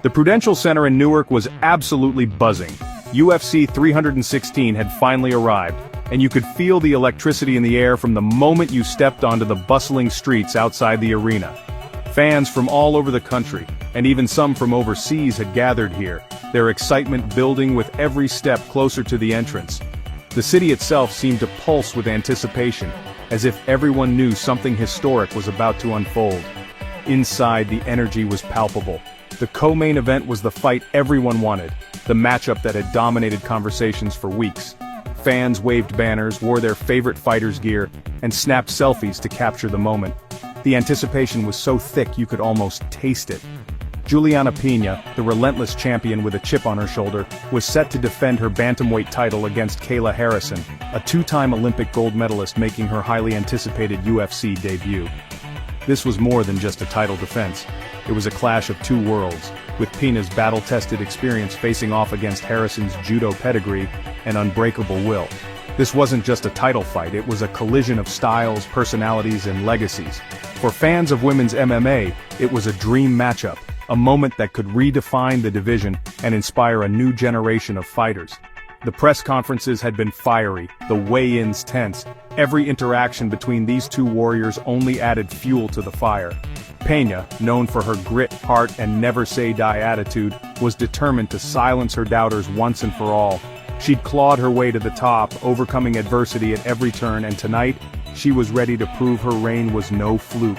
The Prudential Center in Newark was absolutely buzzing. UFC 316 had finally arrived, and you could feel the electricity in the air from the moment you stepped onto the bustling streets outside the arena. Fans from all over the country, and even some from overseas had gathered here, their excitement building with every step closer to the entrance. The city itself seemed to pulse with anticipation, as if everyone knew something historic was about to unfold. Inside, the energy was palpable. The co-main event was the fight everyone wanted, the matchup that had dominated conversations for weeks. Fans waved banners, wore their favorite fighters' gear, and snapped selfies to capture the moment. The anticipation was so thick you could almost taste it. Julianna Peña, the relentless champion with a chip on her shoulder, was set to defend her Bantamweight title against Kayla Harrison, a two-time Olympic gold medalist making her highly anticipated UFC debut. This was more than just a title defense. It was a clash of two worlds, with Peña's battle-tested experience facing off against Harrison's judo pedigree and unbreakable will. This wasn't just a title fight, it was a collision of styles, personalities, and legacies. For fans of women's MMA, it was a dream matchup, a moment that could redefine the division and inspire a new generation of fighters. The press conferences had been fiery, the weigh-ins tense. Every interaction between these two warriors only added fuel to the fire. Peña, known for her grit, heart, and never-say-die attitude, was determined to silence her doubters once and for all. She'd clawed her way to the top, overcoming adversity at every turn, and tonight, she was ready to prove her reign was no fluke.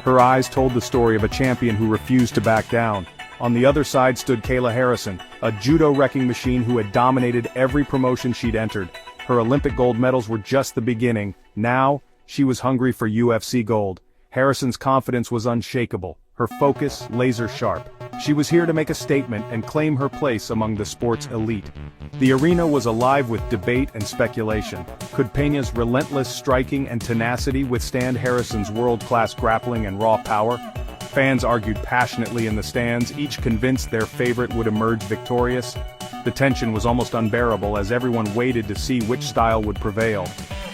Her eyes told the story of a champion who refused to back down. On the other side stood Kayla Harrison, a judo wrecking machine who had dominated every promotion she'd entered. Her Olympic gold medals were just the beginning. Now, she was hungry for UFC gold. Harrison's confidence was unshakable, her focus laser-sharp. She was here to make a statement and claim her place among the sport's elite. The arena was alive with debate and speculation. Could Peña's relentless striking and tenacity withstand Harrison's world-class grappling and raw power? Fans argued passionately in the stands, each convinced their favorite would emerge victorious. The tension was almost unbearable as everyone waited to see which style would prevail.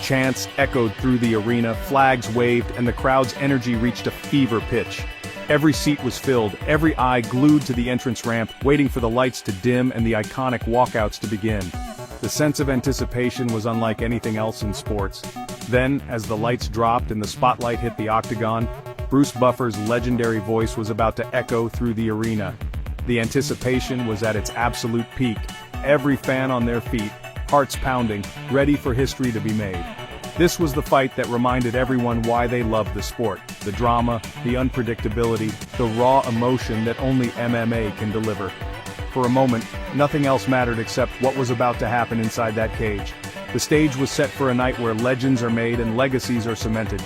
Chants echoed through the arena, flags waved, and the crowd's energy reached a fever pitch. Every seat was filled, every eye glued to the entrance ramp, waiting for the lights to dim and the iconic walkouts to begin. The sense of anticipation was unlike anything else in sports. Then, as the lights dropped and the spotlight hit the octagon, Bruce Buffer's legendary voice was about to echo through the arena. The anticipation was at its absolute peak, every fan on their feet, hearts pounding, ready for history to be made. This was the fight that reminded everyone why they loved the sport, the drama, the unpredictability, the raw emotion that only MMA can deliver. For a moment, nothing else mattered except what was about to happen inside that cage. The stage was set for a night where legends are made and legacies are cemented.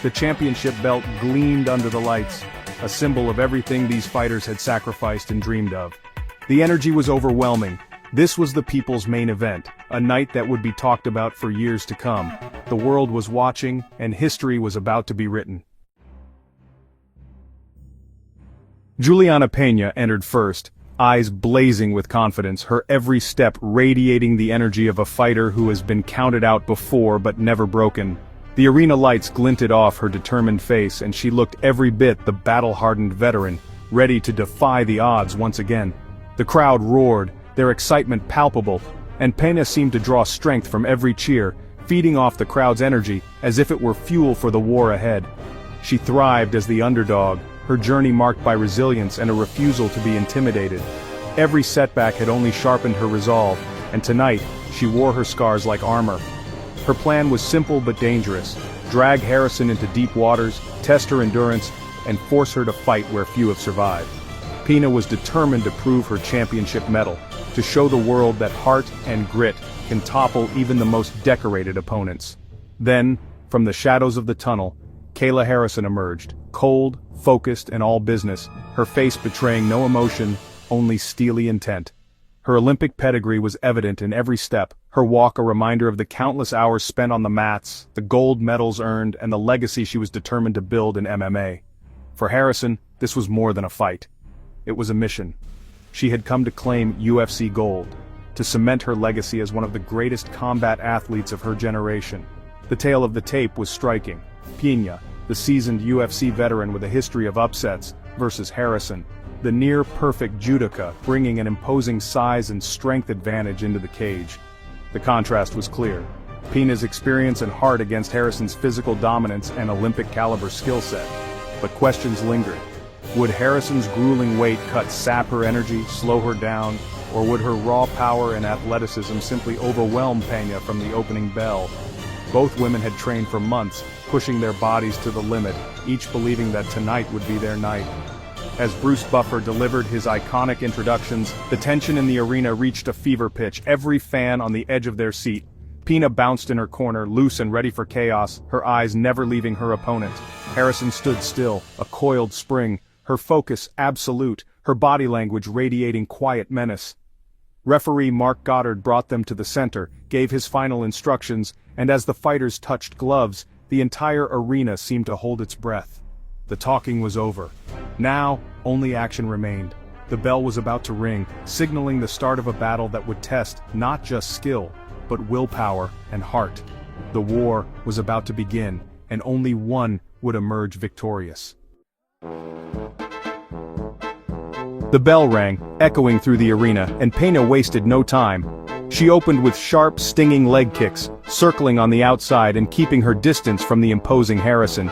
The championship belt gleamed under the lights, a symbol of everything these fighters had sacrificed and dreamed of. The energy was overwhelming. This was the people's main event, a night that would be talked about for years to come. The world was watching, and history was about to be written. Julianna Peña entered first, eyes blazing with confidence, her every step radiating the energy of a fighter who has been counted out before but never broken. The arena lights glinted off her determined face, and she looked every bit the battle-hardened veteran, ready to defy the odds once again. The crowd roared, their excitement palpable, and Peña seemed to draw strength from every cheer, feeding off the crowd's energy as if it were fuel for the war ahead. She thrived as the underdog, her journey marked by resilience and a refusal to be intimidated. Every setback had only sharpened her resolve, and tonight, she wore her scars like armor. Her plan was simple but dangerous: drag Harrison into deep waters, test her endurance, and force her to fight where few have survived. Peña was determined to prove her championship medal, to show the world that heart and grit can topple even the most decorated opponents. Then, from the shadows of the tunnel, Kayla Harrison emerged, cold, focused, and all business, her face betraying no emotion, only steely intent. Her Olympic pedigree was evident in every step, her walk a reminder of the countless hours spent on the mats, the gold medals earned, and the legacy she was determined to build in MMA. For Harrison, this was more than a fight. It was a mission. She had come to claim UFC gold, to cement her legacy as one of the greatest combat athletes of her generation. The tale of the tape was striking. Peña, the seasoned UFC veteran with a history of upsets, versus Harrison, the near-perfect judoka, bringing an imposing size and strength advantage into the cage. The contrast was clear. Peña's experience and heart against Harrison's physical dominance and Olympic-caliber skill set. But questions lingered. Would Harrison's grueling weight sap her energy, slow her down, or would her raw power and athleticism simply overwhelm Peña from the opening bell? Both women had trained for months, pushing their bodies to the limit, each believing that tonight would be their night. As Bruce Buffer delivered his iconic introductions, the tension in the arena reached a fever pitch, every fan on the edge of their seat. Peña bounced in her corner, loose and ready for chaos, her eyes never leaving her opponent. Harrison stood still, a coiled spring, her focus absolute, her body language radiating quiet menace. Referee Mark Goddard brought them to the center, gave his final instructions, and as the fighters touched gloves, the entire arena seemed to hold its breath. The talking was over. Now, only action remained. The bell was about to ring, signaling the start of a battle that would test not just skill, but willpower and heart. The war was about to begin, and only one would emerge victorious. The bell rang, echoing through the arena, and Peña wasted no time. She opened with sharp, stinging leg kicks, circling on the outside and keeping her distance from the imposing Harrison.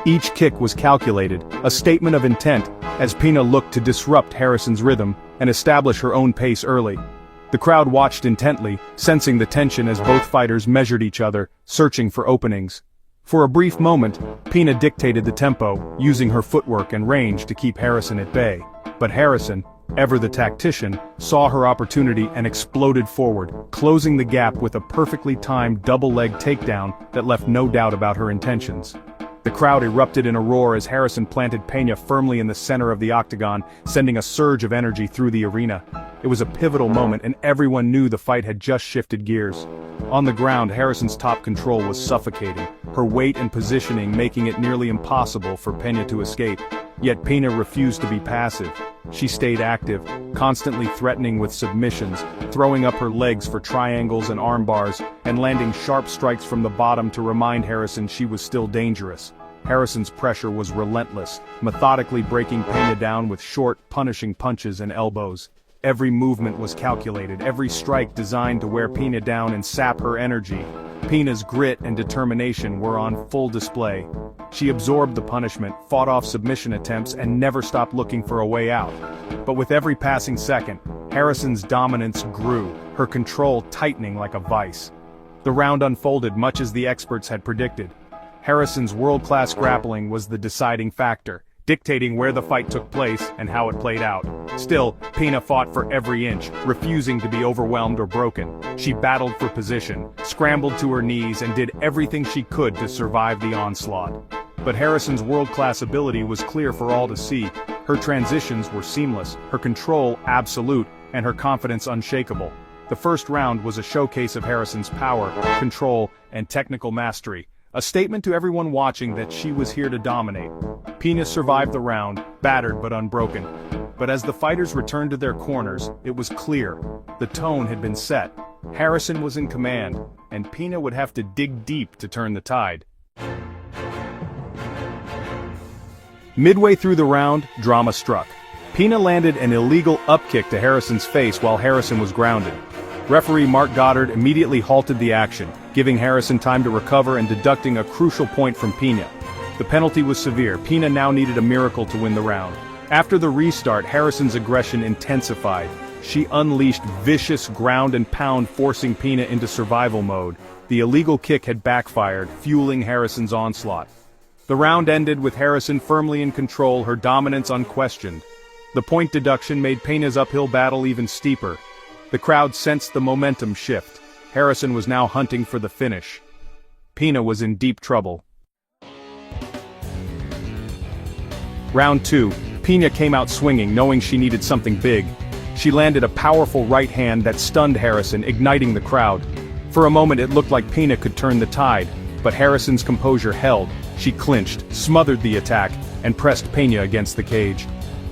Each kick was calculated, a statement of intent, as Peña looked to disrupt Harrison's rhythm and establish her own pace early. The crowd watched intently, sensing the tension as both fighters measured each other, searching for openings. For a brief moment, Peña dictated the tempo, using her footwork and range to keep Harrison at bay. But Harrison, ever the tactician, saw her opportunity and exploded forward, closing the gap with a perfectly timed double-leg takedown that left no doubt about her intentions. The crowd erupted in a roar as Harrison planted Peña firmly in the center of the octagon, sending a surge of energy through the arena. It was a pivotal moment and everyone knew the fight had just shifted gears. On the ground, Harrison's top control was suffocating, her weight and positioning making it nearly impossible for Peña to escape. Yet Peña refused to be passive. She stayed active, constantly threatening with submissions, throwing up her legs for triangles and arm bars, and landing sharp strikes from the bottom to remind Harrison she was still dangerous. Harrison's pressure was relentless, methodically breaking Peña down with short, punishing punches and elbows. Every movement was calculated, every strike designed to wear Peña down and sap her energy. Peña's grit and determination were on full display. She absorbed the punishment, fought off submission attempts, and never stopped looking for a way out. But with every passing second, Harrison's dominance grew, her control tightening like a vice. The round unfolded much as the experts had predicted. Harrison's world-class grappling was the deciding factor, dictating where the fight took place and how it played out. Still, Peña fought for every inch, refusing to be overwhelmed or broken. She battled for position, scrambled to her knees, and did everything she could to survive the onslaught. But Harrison's world-class ability was clear for all to see. Her transitions were seamless, her control absolute, and her confidence unshakable. The first round was a showcase of Harrison's power, control, and technical mastery. A statement to everyone watching that she was here to dominate. Peña survived the round, battered but unbroken. But as the fighters returned to their corners, it was clear. The tone had been set. Harrison was in command, and Peña would have to dig deep to turn the tide. Midway through the round, drama struck. Peña landed an illegal upkick to Harrison's face while Harrison was grounded. Referee Mark Goddard immediately halted the action, giving Harrison time to recover and deducting a crucial point from Peña. The penalty was severe. Peña now needed a miracle to win the round. After the restart, Harrison's aggression intensified. She unleashed vicious ground and pound, forcing Peña into survival mode. The illegal kick had backfired, fueling Harrison's onslaught. The round ended with Harrison firmly in control, her dominance unquestioned. The point deduction made Peña's uphill battle even steeper. The crowd sensed the momentum shift. Harrison was now hunting for the finish. Peña was in deep trouble. Round 2, Peña came out swinging, knowing she needed something big. She landed a powerful right hand that stunned Harrison, igniting the crowd. For a moment it looked like Peña could turn the tide, but Harrison's composure held. She clinched, smothered the attack, and pressed Peña against the cage.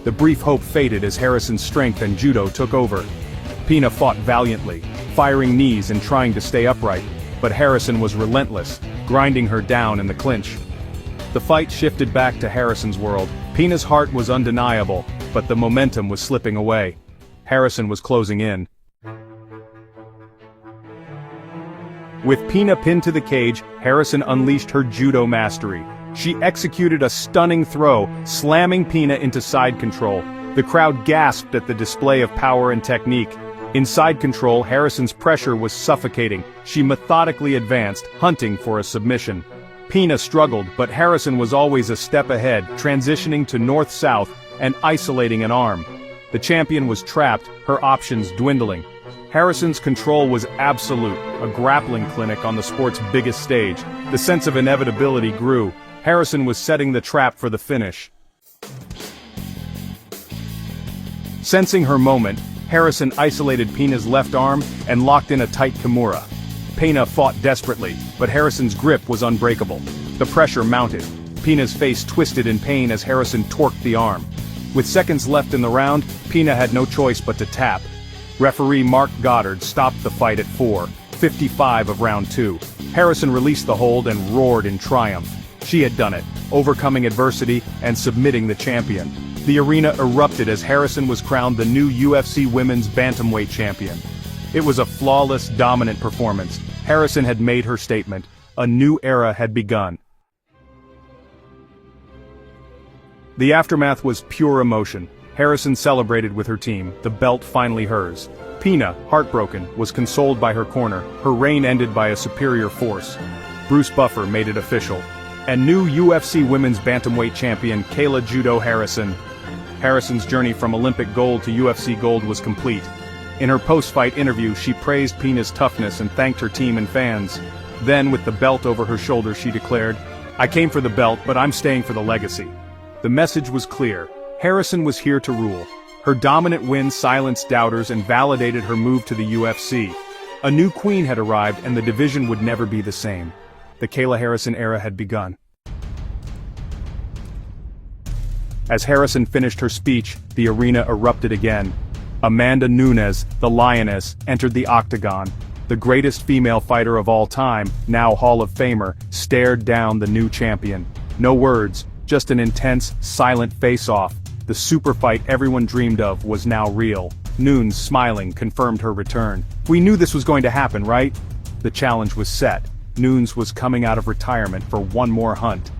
The brief hope faded as Harrison's strength and judo took over. Peña fought valiantly, firing knees and trying to stay upright, but Harrison was relentless, grinding her down in the clinch. The fight shifted back to Harrison's world, Peña's heart was undeniable, but the momentum was slipping away. Harrison was closing in. With Peña pinned to the cage, Harrison unleashed her judo mastery. She executed a stunning throw, slamming Peña into side control. The crowd gasped at the display of power and technique. In side control, Harrison's pressure was suffocating. She methodically advanced, hunting for a submission. Peña struggled, but Harrison was always a step ahead, transitioning to north-south and isolating an arm. The champion was trapped, her options dwindling. Harrison's control was absolute, a grappling clinic on the sport's biggest stage. The sense of inevitability grew. Harrison was setting the trap for the finish. Sensing her moment, Harrison isolated Peña's left arm and locked in a tight Kimura. Peña fought desperately, but Harrison's grip was unbreakable. The pressure mounted. Peña's face twisted in pain as Harrison torqued the arm. With seconds left in the round, Peña had no choice but to tap. Referee Mark Goddard stopped the fight at 4:55 of round 2. Harrison released the hold and roared in triumph. She had done it, overcoming adversity and submitting the champion. The arena erupted as Harrison was crowned the new UFC Women's Bantamweight champion. It was a flawless, dominant performance. Harrison had made her statement. A new era had begun. The aftermath was pure emotion. Harrison celebrated with her team, the belt finally hers. Peña, heartbroken, was consoled by her corner, her reign ended by a superior force. Bruce Buffer made it official. And new UFC Women's Bantamweight champion Kayla Judo Harrison. Harrison's journey from Olympic gold to UFC gold was complete. In her post-fight interview, she praised Peña's toughness and thanked her team and fans. Then, with the belt over her shoulder, she declared, "I came for the belt, but I'm staying for the legacy." The message was clear. Harrison was here to rule. Her dominant win silenced doubters and validated her move to the UFC. A new queen had arrived and the division would never be the same. The Kayla Harrison era had begun. As Harrison finished her speech, the arena erupted again. Amanda Nunes, the Lioness, entered the octagon. The greatest female fighter of all time, now Hall of Famer, stared down the new champion. No words, just an intense, silent face-off. The super fight everyone dreamed of was now real. Nunes, smiling, confirmed her return. "We knew this was going to happen, right?" The challenge was set. Nunes was coming out of retirement for one more hunt.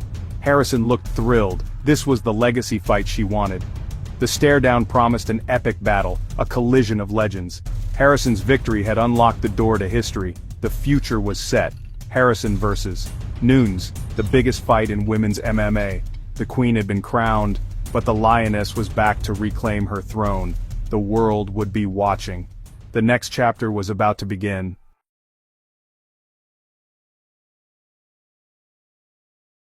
Harrison looked thrilled. This was the legacy fight she wanted. The stare-down promised an epic battle, a collision of legends. Harrison's victory had unlocked the door to history. The future was set. Harrison versus Nunes, the biggest fight in women's MMA. The queen had been crowned, but the lioness was back to reclaim her throne. The world would be watching. The next chapter was about to begin.